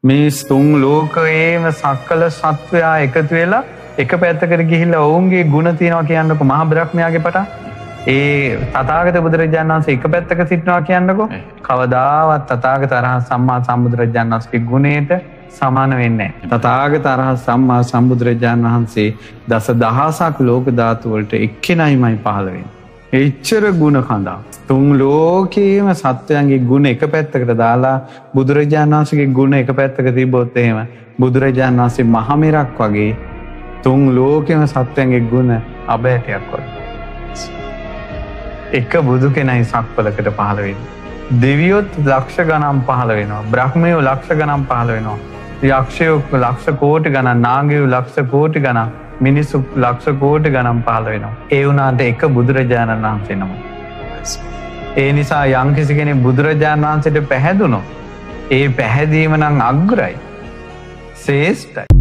මේ තුන් ලෝකයේම සක්කල සත්වයා එකතු වෙලා එක පැත්තකට ගිහිල්ලා ඔවුන්ගේ ගුණ තියනවා කියන්නකො මහා බ්‍රහ්මයාගේ පටන්. ඒ තථාගත බුදුරජාණන් වහන්සේ එක පැත්තක සිටිනවා කියන්නකො. කවදාවත් තථාගත අරහත් සම්මා සම්බුදුරජාණන් වහන්සේගේ ගුණයට සමාන වෙන්නේ නැහැ. තථාගත අරහත් සම්මා සම්බුදුරජාණන් වහන්සේ දස දහසක් ලෝක ධාතු වලට එක්කෙනයිමයි පහළ වෙන්නේ. එච්චර ගුණ කඳා. තුන් ලෝකයේම සත්වයන්ගේ ගුණ එක පැත්තකට දාලා බුදුරජාණන් වහන්සේගේ ගුණ එක පැත්තක තිබ්බොත් එහෙම බුදුරජාණන් වහන්සේ මහමෙරක් වගේ තුන් ලෝකයේම සත්වයන්ගේ ගුණ අබෑටයක් වගේ. එක බුදු කෙනයි සක්වලකට පහළ වෙන්නේ. දෙවියොත් ලක්ෂ ගණන් පහළ වෙනවා. බ්‍රහ්මයෝ ලක්ෂ ගණන් පහළ වෙනවා. යක්ෂයෝ ලක්ෂ කෝටි ගණන්, නාගයෝ ලක්ෂ කෝටි ගණන්, මිනිස්සු ලක්ෂ කෝටි ගණන් පහළ වෙනවා. ඒ වුණාට එක බුදුරජාණන් වහන්සේ නම. ඒ නිසා යම්කිසි කෙනෙක් බුදුරජාණන් වහන්සේට පැහැදුනොත් ඒ පැහැදීම නම් අග්‍රයි, ශ්‍රේෂ්ඨයි.